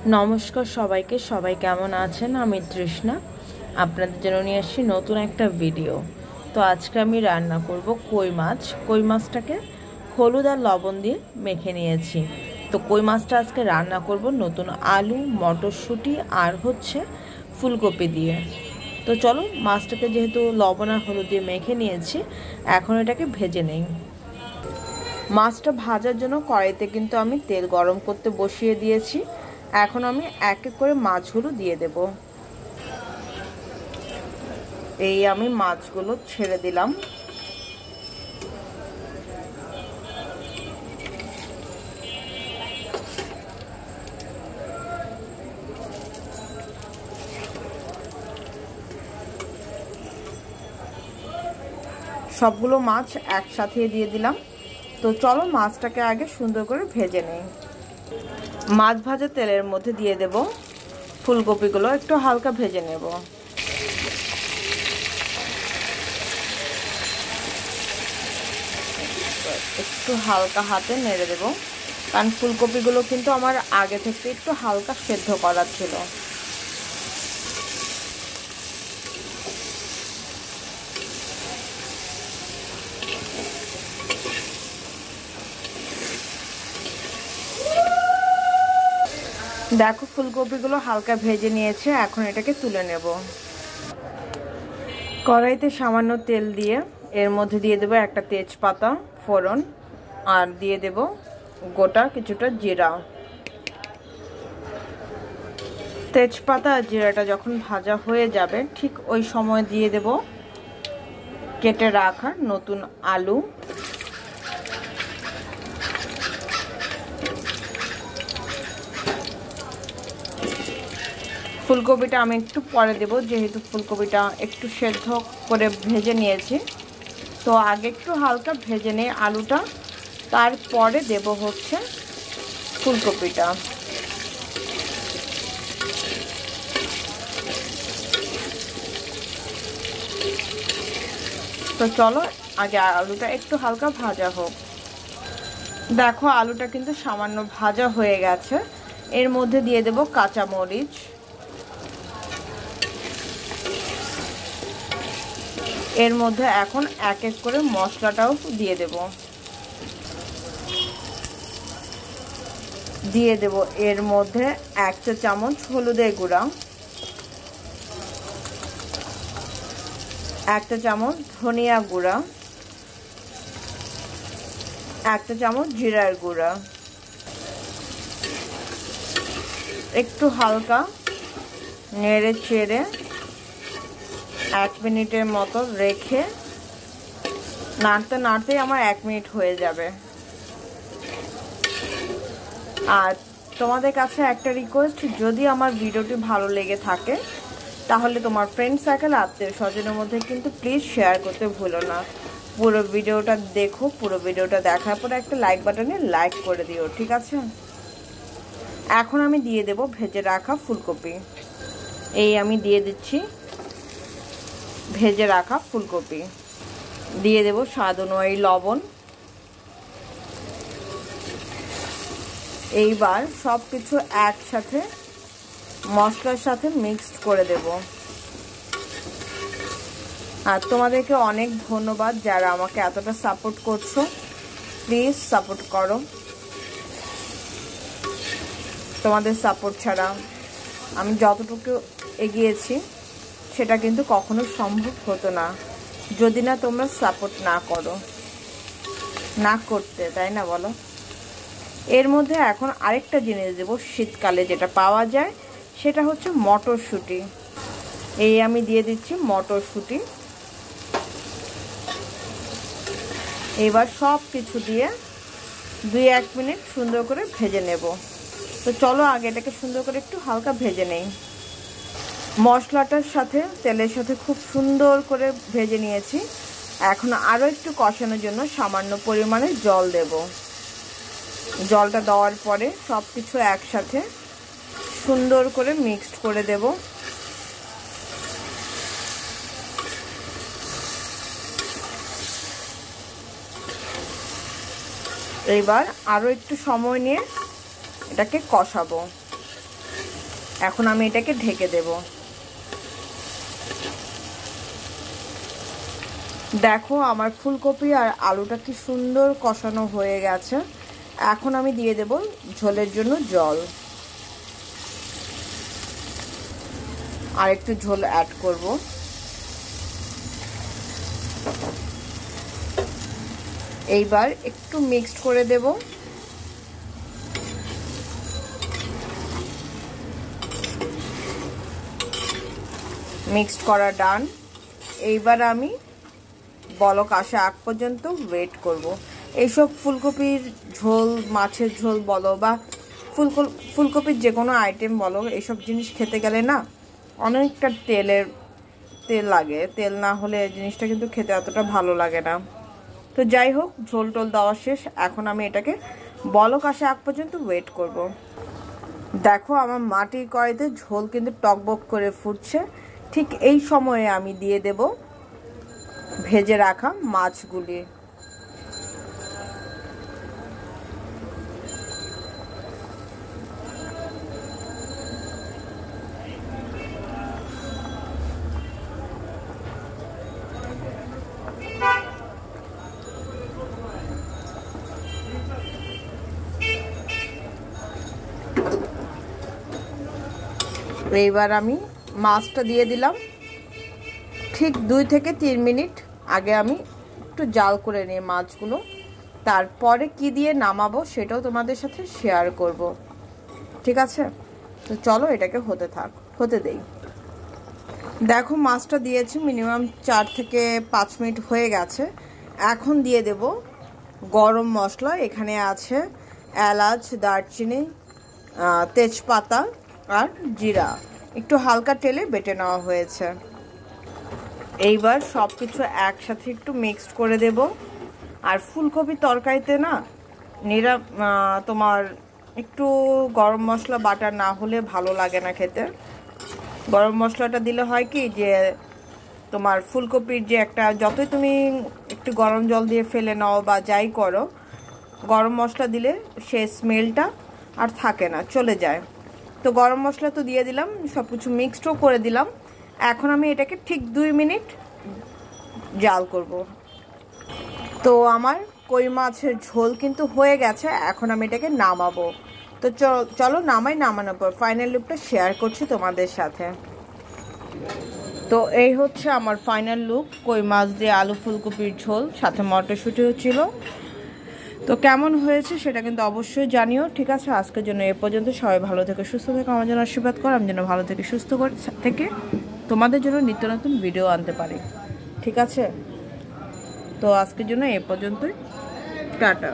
নমস্কার সবাইকে, সবাই কেমন আছেন? আমি তৃষ্ণা, আপনাদের জন্য নিয়ে আসছি নতুন একটা ভিডিও। তো আজকে আমি রান্না করব কই মাছ। কই মাছটাকে হলুদ আর লবণ দিয়ে মেখে নিয়েছি। তো কই মাছটা আজকে রান্না করব নতুন আলু, মটরশুঁটি আর ফুলকপি দিয়ে। তো চলো, মাছটাকে যেহেতু লবণ আর হলুদ দিয়ে মেখে নিয়েছি, এখন এটাকে ভেজে নেই। মাছটা ভাজার জন্য কড়াইতে কিন্তু আমি তেল গরম করতে বসিয়ে দিয়েছি। এখন আমি এক এক করে মাছগুলো দিয়ে দেব। এই আমি মাছগুলো ছেড়ে দিলাম। সবগুলো মাছ একসাথে দিয়ে দিলাম। তো চলো, মাছটাকে আগে সুন্দর করে ভেজে নেই। মাছ ভাজা তেলের মধ্যে দিয়ে দেব ফুলকপিগুলো, একটু হালকা ভেজে নেব। একটু হালকা হাতে নেড়ে দেব, কারণ ফুলকপিগুলো কিন্তু আমার আগে থেকে একটু হালকা সেদ্ধ করা ছিল। দেখো, ফুলকপিগুলো হালকা ভেজে নিয়েছে, এখন এটাকে তুলে নেব। কড়াইতে সামান্য তেল দিয়ে এর মধ্যে দিয়ে দেবো একটা তেজপাতা ফোড়ন, আর দিয়ে দেব গোটা কিছুটা জিরা। তেজপাতা আর জিরাটা যখন ভাজা হয়ে যাবে, ঠিক ওই সময় দিয়ে দেব কেটে রাখা নতুন আলু, ফুলকপিটা আমি একটু পরে দেব, যেহেতু ফুলকপিটা একটু সেদ্ধ করে ভেজে নিয়েছি। তো আগে একটু হালকা ভেজে নিয়ে আলুটা, তারপরে দেব ফুলকপিটা। তো চলো, আগে আলুটা একটু হালকা ভাজা হোক। দেখো, আলুটা কিন্তু সামান্য ভাজা হয়ে গেছে। এর মধ্যে দিয়ে দেব কাঁচামরিচ, এর মধ্যে এখন এক এক করে মশলাটাও দিয়ে দেব। দিয়ে দেব এর মধ্যে 1 চা চামচ হলুদের গুঁড়া, 1 চা চামচ ধনিয়া গুঁড়া, 1 চা চামচ জিরার গুঁড়া। একটু হালকা নেড়ে চেড়ে 1 মিনিটের মতো রেখে, নাড়তে নাড়তেই আমার 1 মিনিট হয়ে যাবে। আর তোমাদের কাছে একটা রিকোয়েস্ট, যদি আমার ভিডিওটি ভালো লেগে থাকে তাহলে তোমার ফ্রেন্ড সার্কেল, আত্মীয় স্বজনের মধ্যে কিন্তু প্লিজ শেয়ার করতে ভুলো না। পুরো ভিডিওটা দেখো, পুরো ভিডিওটা দেখার পরে একটা লাইক বাটনে লাইক করে দিও, ঠিক আছে? এখন আমি দিয়ে দেব ভেজে রাখা ফুলকপি। এই আমি দিয়ে দিচ্ছি ভেজে রাখা ফুলকপি। দিয়ে দেব স্বাদ অনুযায়ী লবণ। এইবার সব কিছু একসাথে মশলার সাথে মিক্সড করে দেব। আর তোমাদেরকে অনেক ধন্যবাদ যারা আমাকে এতটা সাপোর্ট করছো। প্লিজ সাপোর্ট করো। তোমাদের সাপোর্ট ছাড়া আমি যতটুকু এগিয়েছি সেটা কিন্তু কখনো সম্ভব হতো না, যদি না তোমরা সাপোর্ট না করো, না করতে, তাই না বলো? এর মধ্যে এখন আরেকটা জিনিস দেব, শীতকালে যেটা পাওয়া যায়, সেটা হচ্ছে মটরশুঁটি। এই আমি দিয়ে দিচ্ছি মটরশুঁটি। এবার সব কিছু দিয়ে 2-1 মিনিট সুন্দর করে ভেজে নেব। তো চলো, আগে এটাকে সুন্দর করে একটু হালকা ভেজে নেই। মশলাটার সাথে তেলের সাথে খুব সুন্দর করে ভেজে নিয়েছি। এখন আরও একটু কষানোর জন্য সামান্য পরিমাণে জল দেব। জলটা দেওয়ার পরে সব কিছু একসাথে সুন্দর করে মিক্সড করে দেব। এবার আরও একটু সময় নিয়ে এটাকে কষাবো। এখন আমি এটাকে ঢেকে দেব। দেখো আমার ফুলকপি আর আলুটা কি সুন্দর কষানো হয়ে গেছে। এখন আমি দিয়ে দেব ঝোলের জন্য জল, আর একটু ঝোল অ্যাড করব। এইবার একটু মিক্সড করে দেব। মিক্সড করা ডান। এইবার আমি বলক আসা আগ পর্যন্ত ওয়েট করব। এইসব ফুলকপির ঝোল, মাছের ঝোল বলো বা ফুলকপির যে কোনো আইটেম বলো, এইসব জিনিস খেতে গেলে না অনেকটা তেল লাগে। তেল না হলে জিনিসটা কিন্তু খেতে অতটা ভালো লাগে না। তো যাই হোক, ঝোল টোল দেওয়া শেষ। এখন আমি এটাকে বলক আসা আগ পর্যন্ত ওয়েট করব। দেখো আমার মাটির কড়াইতে ঝোল কিন্তু টকবক করে ফুটছে। ঠিক এই সময়ে আমি দিয়ে দেব ভেজে রাখা মাছগুলি। এইবার আমি মাছটা দিয়ে দিলাম। ঠিক 2 থেকে 3 মিনিট আগে আমি একটু জাল করে নিই মাছগুলো। তারপরে কি দিয়ে নামাবো সেটাও তোমাদের সাথে শেয়ার করব, ঠিক আছে? তো চলো এটাকে হতে দেই। দেখো মাছটা দিয়েছি মিনিমাম 4 থেকে 5 মিনিট হয়ে গেছে। এখন দিয়ে দেব গরম মশলা। এখানে আছে এলাচ, দারচিনি, তেজপাতা আর জিরা, একটু হালকা তেলে বেটে নেওয়া হয়েছে। এইবার সব কিছু একসাথে একটু মিক্সড করে দেব। আর ফুলকপি তরকারিতে না তোমার একটু গরম মশলা বাটা না হলে ভালো লাগে না খেতে। গরম মশলাটা দিলে হয় কি যে তোমার ফুলকপির যে একটা, যতই তুমি একটু গরম জল দিয়ে ফেলে নাও বা যাই করো, গরম মশলা দিলে সে স্মেলটা আর থাকে না, চলে যায়। তো গরম মশলা তো দিয়ে দিলাম, সব কিছু মিক্সডও করে দিলাম। এখন আমি এটাকে ঠিক 2 মিনিট জাল করব। তো আমার কই মাছের ঝোল কিন্তু হয়ে গেছে। এখন আমি এটাকে নামাবো। তো চলো নামানোর পর ফাইনাল লুকটা শেয়ার করছি তোমাদের সাথে। তো এই হচ্ছে আমার ফাইনাল লুক, কই মাছ দিয়ে আলু ফুলকপির ঝোল, সাথে মটরশুঁটিও ছিল। তো কেমন হয়েছে সেটা কিন্তু অবশ্যই জানিও, ঠিক আছে? আজকের জন্য এ পর্যন্ত। সবাই ভালো থেকে সুস্থ থেকে আমার জন্য আশীর্বাদ করো, আমি যেন ভালো থেকে সুস্থ থেকে তোমাদের জন্য নিত্য নতুন ভিডিও আনতে পারি, ঠিক আছে? তো আজকের জন্য এ পর্যন্তই। টাটা।